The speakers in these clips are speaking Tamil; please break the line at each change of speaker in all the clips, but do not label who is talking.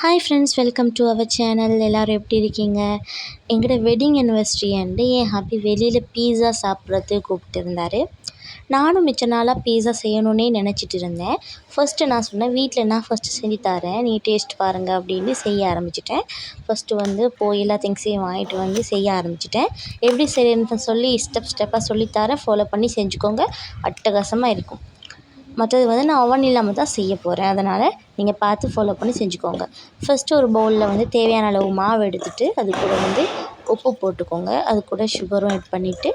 Hi friends, welcome to our channel. எல்லோரும் எப்படி இருக்கீங்க? எங்களோட வெட்டிங் அனிவர்சரி அண்டு என் ஹாப்பி வெளியில் பீஸா சாப்பிட்றதுக்கு கூப்பிட்டுருந்தாரு. நானும் மிச்ச நாளாக பீஸா செய்யணுன்னே நினச்சிட்டு இருந்தேன். ஃபஸ்ட்டு நான் சொன்னேன், வீட்டில் நான் ஃபஸ்ட்டு செஞ்சு தரேன், நீ டேஸ்ட் பாருங்கள் அப்படின்னு செய்ய ஆரம்பிச்சிட்டேன். ஃபஸ்ட்டு போய் எல்லா திங்ஸையும் வாங்கிட்டு வந்து செய்ய ஆரம்பிச்சிட்டேன். எப்படி செய்யணுன்னு சொல்லி ஸ்டெப்பாக சொல்லித்தரேன், ஃபாலோ பண்ணி செஞ்சுக்கோங்க. அட்டகாசமாக இருக்கும். மற்றது நான் அவன் இல்லாமல் தான் செய்ய போகிறேன். அதனால் நீங்கள் பார்த்து ஃபாலோ பண்ணி செஞ்சுக்கோங்க. ஃபஸ்ட்டு ஒரு பவுலில் தேவையான அளவு மாவு எடுத்துகிட்டு அது கூட உப்பு போட்டுக்கோங்க. அது கூட சுகரும் ஆட் பண்ணிவிட்டு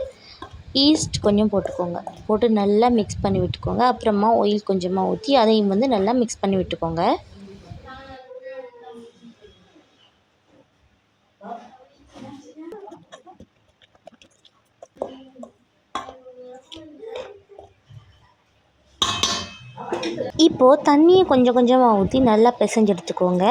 ஈஸ்ட் கொஞ்சம் போட்டுக்கோங்க. போட்டு நல்லா மிக்ஸ் பண்ணி விட்டுக்கோங்க. அப்புறமா ஆயில் கொஞ்சமாக ஊற்றி அதையும் நல்லா மிக்ஸ் பண்ணி விட்டுக்கோங்க. இப்போது தண்ணியை கொஞ்சம் கொஞ்சமாக ஊற்றி நல்லா பிசைஞ்சு எடுத்துக்கோங்க.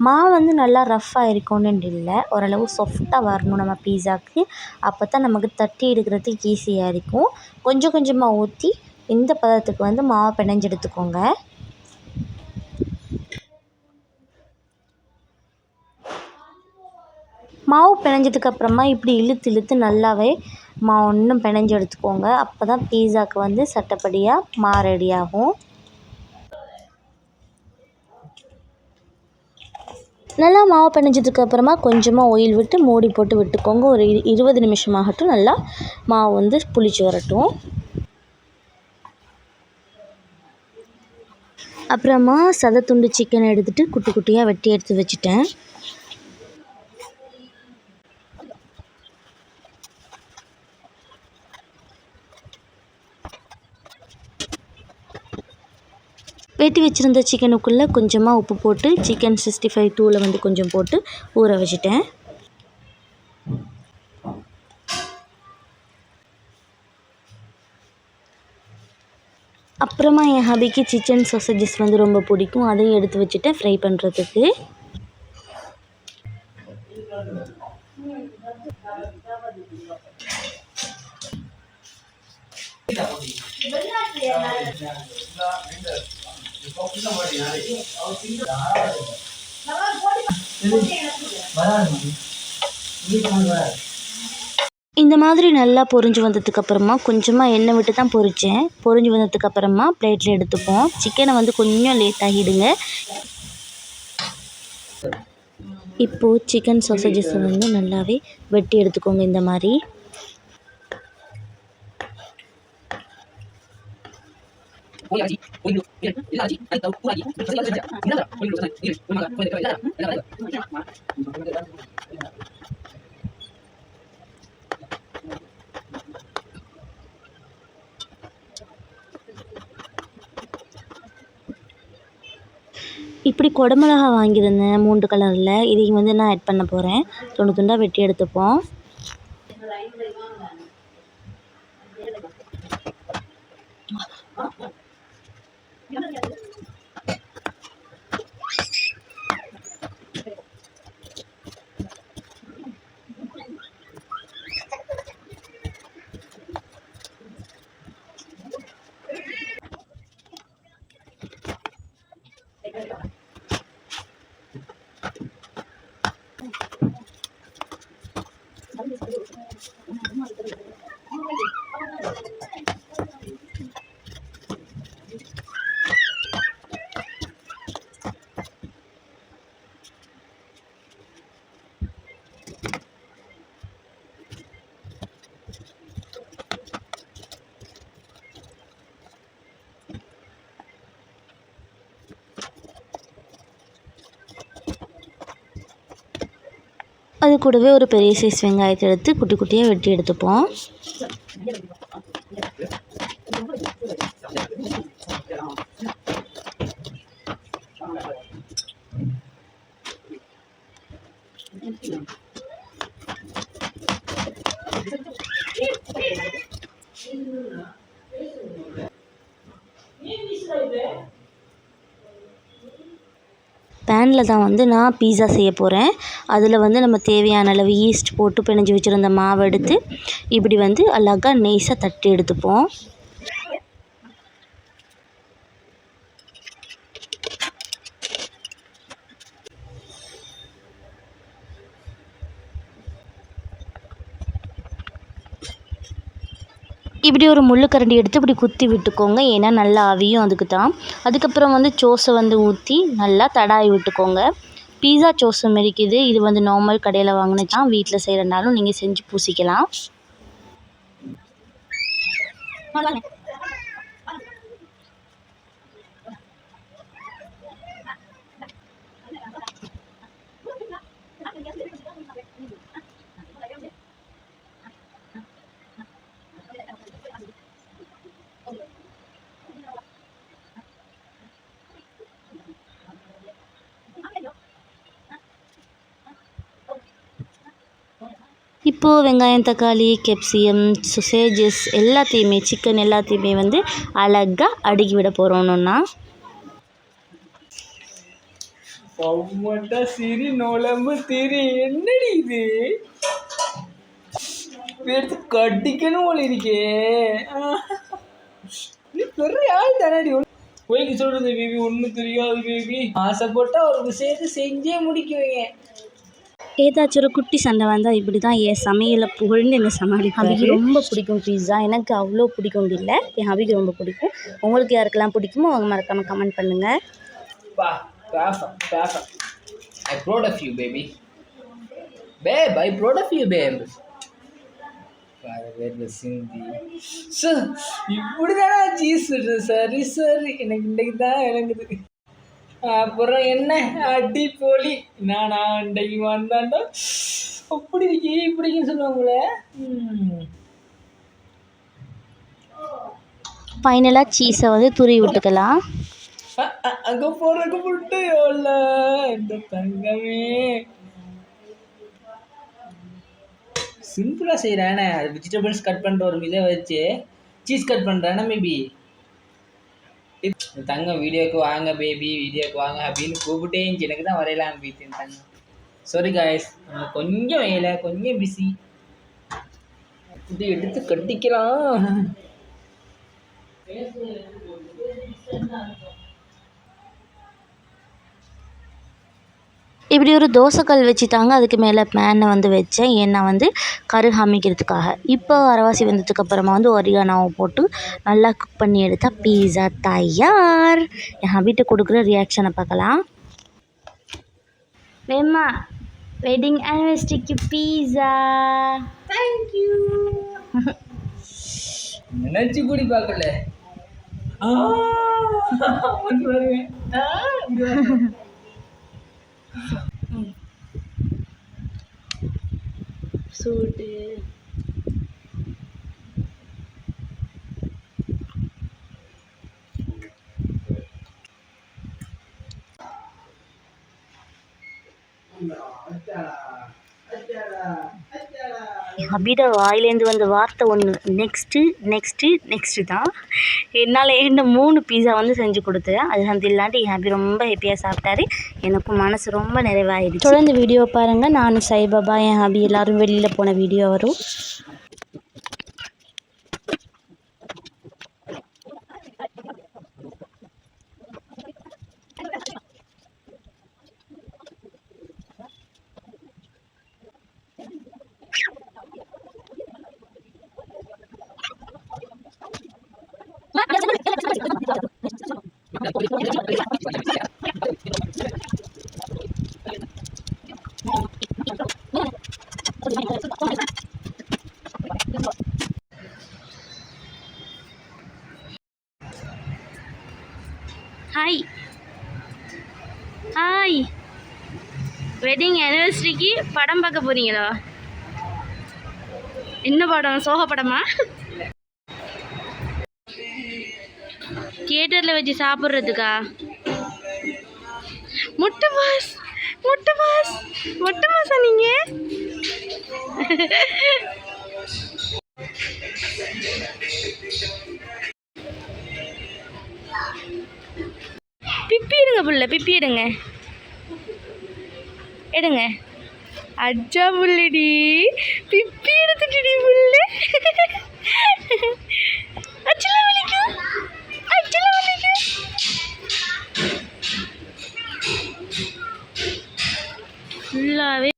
மாவு நல்லா ரஃப்பாக இருக்கணும்னு இல்லை, ஓரளவு சாஃப்டாக வரணும் நம்ம பீஸாவுக்கு. அப்போ தான் நமக்கு தட்டி எடுக்கிறதுக்கு ஈஸியாக இருக்கும். கொஞ்சம் கொஞ்சமாக ஊற்றி இந்த பதத்துக்கு மாவை பிணைஞ்சு எடுத்துக்கோங்க. மாவு பிணைஞ்சதுக்கப்புறமா இப்படி இழுத்து நல்லாவே மாவு இன்னும் பிணைஞ்சு எடுத்துக்கோங்க. அப்போ தான் பீஸாவுக்கு சட்டப்படியாக மாவு ரெடி ஆகும். நல்லா மாவு பிணைஞ்சதுக்கப்புறமா கொஞ்சமாக ஆயில் விட்டு மூடி போட்டு விட்டுக்கோங்க. ஒரு 20 நிமிஷமாகட்டும். நல்லா மாவு புளிச்சு வரட்டும். அப்புறமா சதத்துண்டு சிக்கனை எடுத்துகிட்டு குட்டி குட்டியாக வெட்டி எடுத்து வச்சுட்டேன். வெட்டி வச்சுருந்த சிக்கனுக்குள்ளே கொஞ்சமாக உப்பு போட்டு சிக்கன் 65 தூளை கொஞ்சம் போட்டு ஊற வச்சுட்டேன். அப்புறமா என் ஹபிக்கு சிக்கன் சாசேஜஸ் ரொம்ப பிடிக்கும். அதையும் எடுத்து வச்சுட்டேன் ஃப்ரை பண்ணுறதுக்கு. இந்த மாதிரி நல்லா பொரிஞ்சு வந்ததுக்கப்புறமா கொஞ்சமாக எண்ணெய் விட்டு தான் பொரித்தேன். பொரிஞ்சு வந்ததுக்கப்புறமா பிளேட்டில் எடுத்துப்போம். சிக்கனை கொஞ்சம் லேட் ஆகிடுங்க. இப்போது சிக்கன் சாசேஜஸை நல்லாவே வெட்டி எடுத்துக்கோங்க. இந்த மாதிரி இப்படி குடமிளகா வாங்கியிருந்தேன் 3 கலரில். இதையும் நான் ஆட் பண்ண போகிறேன். துண்டு துண்டாக வெட்டி எடுத்துப்போம். அது கூடவே ஒரு பெரிய சைஸ் வெங்காயத்தை எடுத்து குட்டி குட்டியாக வெட்டி எடுத்துப்போம். பேனில் தான் நான் பீஸா செய்ய போகிறேன். அதில் நம்ம தேவையான அளவு ஈஸ்ட் போட்டு பிணைஞ்சு வச்சுருந்த மாவை எடுத்து இப்படி அழகாக நைஸாக தட்டி எடுத்துப்போம். இப்படி ஒரு முள்ளுக்கரண்டி எடுத்து இப்படி குத்தி விட்டுக்கோங்க, ஏன்னா நல்லா அவியும் அதுக்கு தான். அதுக்கப்புறம் வந்து சோஸை வந்து ஊற்றி நல்லா தடாவி விட்டுக்கோங்க. பீஸா சோஸ் இருக்குது. இது வந்து நார்மல் கடையில் வாங்கினதான், வீட்டில் செய்கிறனாலும் நீங்கள் செஞ்சு பூசிக்கலாம். இப்போது வெங்காயம், தக்காளி, கேப்சியம், சொசேஜஸ் எல்லாத்தையுமே, சிக்கன் எல்லாத்தையுமே வந்து அழகாக அடுக்கி விட போகிறோம்னா
சிரி நோளம்பு திரி என்னடி இது எடுத்து கட்டிக்கணும் போல இருக்கே. நீ பெரிய ஆள் தானடி. போய்க்கு சொல்றது பேபி, ஒன்றும் தெரியாது பேபி. ஆசைப்பட்டா ஒரு விஷயத்தை செஞ்சே முடிக்குவீங்க.
ஏதாச்சும் ஒரு குட்டி சண்டை வந்தால் இப்படி தான் என் சமையலை புகழ்ந்து என்னை சமாளிப்பாங்க. ஹபிக்கு ரொம்ப பிடிக்கும் பீஸா. எனக்கு அவ்வளோ பிடிக்கும் இல்லை, என் ஹபிக்கு ரொம்ப பிடிக்கும். உங்களுக்கு யாருக்கெல்லாம் பிடிக்குமோ அவங்க மறக்காமல் கமெண்ட் பண்ணுங்கள்.
I proud of you, baby. Babe, I proud of you, babe. இப்படிதானா சீஸ் சரி சரி, எனக்கு இன்றைக்கு தான் இறங்குது. அப்புறம் என்ன அடிப்பொலி. நான் இன்றைக்கு வந்தாண்டா அப்படி இருக்கி இப்படின்னு சொல்லுவாங்களே.
ஃபைனலாக சீஸை வந்து துருவி விட்டுக்கலாம்.
அங்கே போடுறக்கு போட்டு இந்த தங்கமே சிம்பிளாக செய்கிறேன். அது வெஜிடபிள்ஸ் கட் பண்ணுற ஒரு இதை வச்சு சீஸ் கட் பண்ணுறேன்னா மேபி தங்கம் வீடியோக்கு வாங்க பேபி, வீடியோக்கு வாங்க அப்படின்னு கூப்பிட்டே இருந்துச்சு. எனக்கு தான் வரையலாம் வீட்டின் தங்கம். சாரி காய்ஸ், கொஞ்சம் வேலை, கொஞ்சம் பிஸி. இது எடுத்து கட்டிக்கலாம்.
இப்படி ஒரு தோசைக்கல் வச்சுட்டாங்க. அதுக்கு மேலே பேனை வந்து வச்சேன், ஏன்னா வந்து கருகாமிக்கிறதுக்காக. இப்போ அரைவாசி வந்ததுக்கப்புறமா வந்து ஒரிகானாவை போட்டு நல்லா குக் பண்ணி எடுத்தால் பீஸா தயார். என் ஹபிட்ட கொடுக்குற ரியாக்ஷனை பார்க்கலாம். வேமா வெட்டிங் ஆனிவர்சரிக்கு பீஸா.
தேங்க்யூ. நினச்சி கூடி பார்க்கல.
சூடு ஹபிட வாயிலேருந்து வந்த வார்த்தை ஒன்று, நெக்ஸ்ட்டு தான். என்னால் என்ன 3 பீஸா வந்து செஞ்சு கொடுத்தேன். அது வந்து இல்லாட்டி என் ஹபி ரொம்ப ஹாப்பியாக சாப்பிட்டாரு. எனக்கும் மனசு ரொம்ப நிறைவாயிடுச்சு. தொடர்ந்து வீடியோ பாருங்கள். நானும் சாய்பாபா, என் ஹபி எல்லோரும் வெளியில் போன வீடியோ வரும். ஹாய், வெட்டிங் ஆனிவர்சரிக்கு படம் பார்க்க போறீங்களா? என்ன படம்? சோக படமா? தியேட்டரில் வச்சு சாப்பிட்றதுக்கா? முட்டை மாஸா நீங்கள்? பிப்பி எடுங்க புள்ள, பிப்பி எடுங்க. அஜா புள்ளடி, பிப்பி எடுத்துட்டுடி புள்ள. அச்சல வலிக்கும். ஃபுல்லாகவே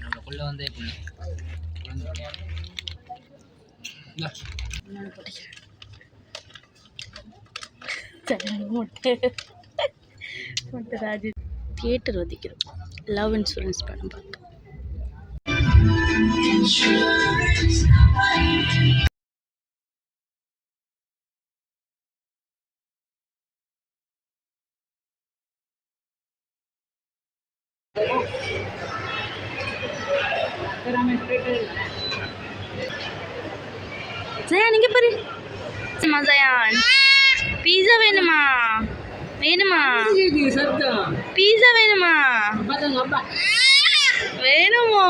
நமக்குள்ள வந்தே
முட்டை ராஜு தியேட்டர் ஒதுக்கிறோம். லவ் இன்சூரன்ஸ் படம் பார்க்க. Zayan, இங்க பாரு. Zayan. பீஸா வேணுமா? வேணுமா? பீஸா வேணுமா? வேணுமோ?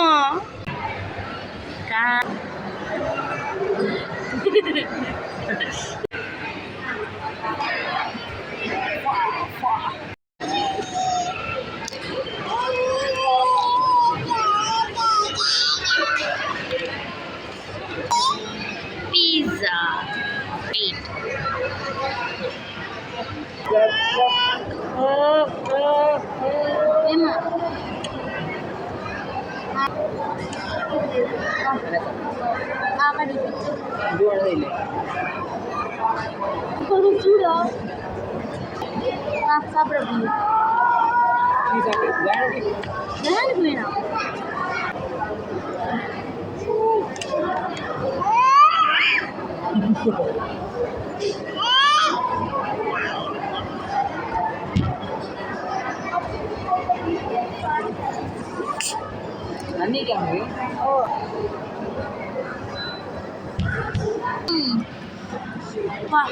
Pizza. Wait. Emma. Apa di situ? Dua ini. Kalau sudah. Sabar dulu. Ini sakit. Jangan gimana?
Nani क्या है?
Wah.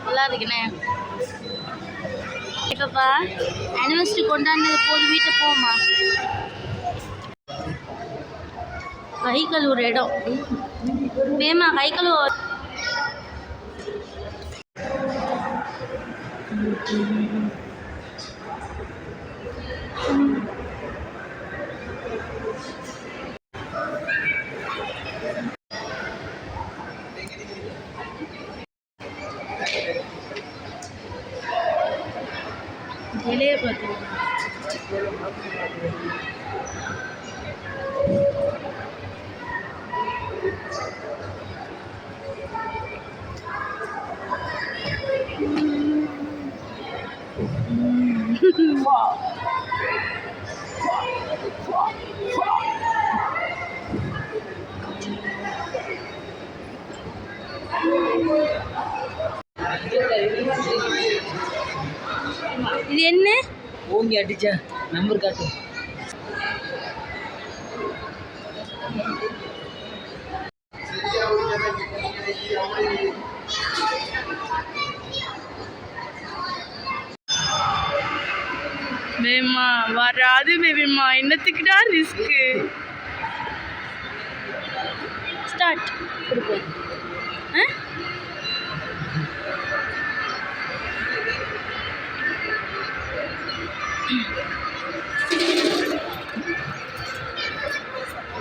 நல்லா இருக்குண்ணே. இப்பப்பா ஆனிவர்சரி கொண்டாடினது போது வீட்டை போமா. கை கழுவுற இடம் வேமா. கை கழுவு. இலைய பார்த்து இது என்ன?
ஓங்கி அடிச்சா நம்பர் காட்டு.
பேபிமா வராது பேபிமா. என்னத்துக்குடா ரிஸ்க்கு? ஸ்டார்ட் கொடுப்போம்.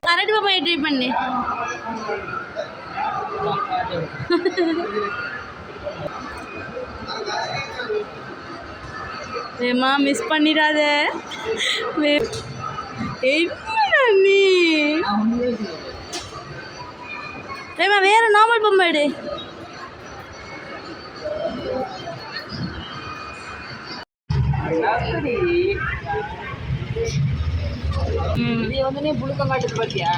கரெக்ட் பாப்பா ட்ரை பண்ணு. வேமா மிஸ் பண்ணிடாத. என்ன நீ வேமா வேற நார்மல் பொம்மை எடு.
இது வந்து நீ புழுக்க மாட்டேது பாத்தியா?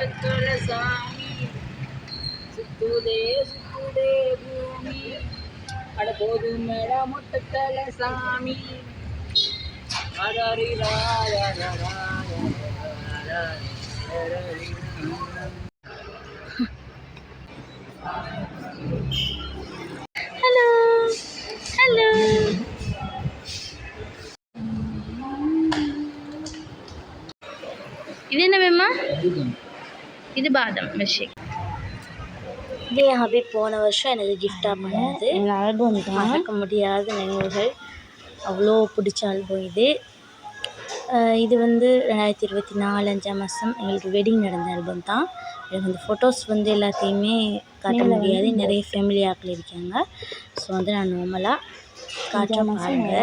முட்டத்தோட சாமி சுத்துதே சுத்துதே பூமி அட போதும் மேடா முட்டத்தல சாமி ஆதாரி
ஹலோ ஹலோ. இது என்ன வேமா? இது பாதம் மில்க்ஷேக். இது என் ஹபி போன வருஷம் எனக்கு கிஃப்டாக பண்ணது. ஆல்பம் தான் மறக்க முடியாத நினைவுகள். அவ்வளோ பிடிச்ச ஆல்பம் இது. இது வந்து 2024 5ஆம் மாதம் எங்களுக்கு வெட்டிங் நடந்த ஆல்பம் தான். எனக்கு அந்த ஃபோட்டோஸ் வந்து எல்லாத்தையுமே காட்ட முடியாது, நிறைய ஃபேமிலி ஆட்கள் இருக்காங்க. ஸோ வந்து நான் நார்மலாக காட்டுற பாருங்க.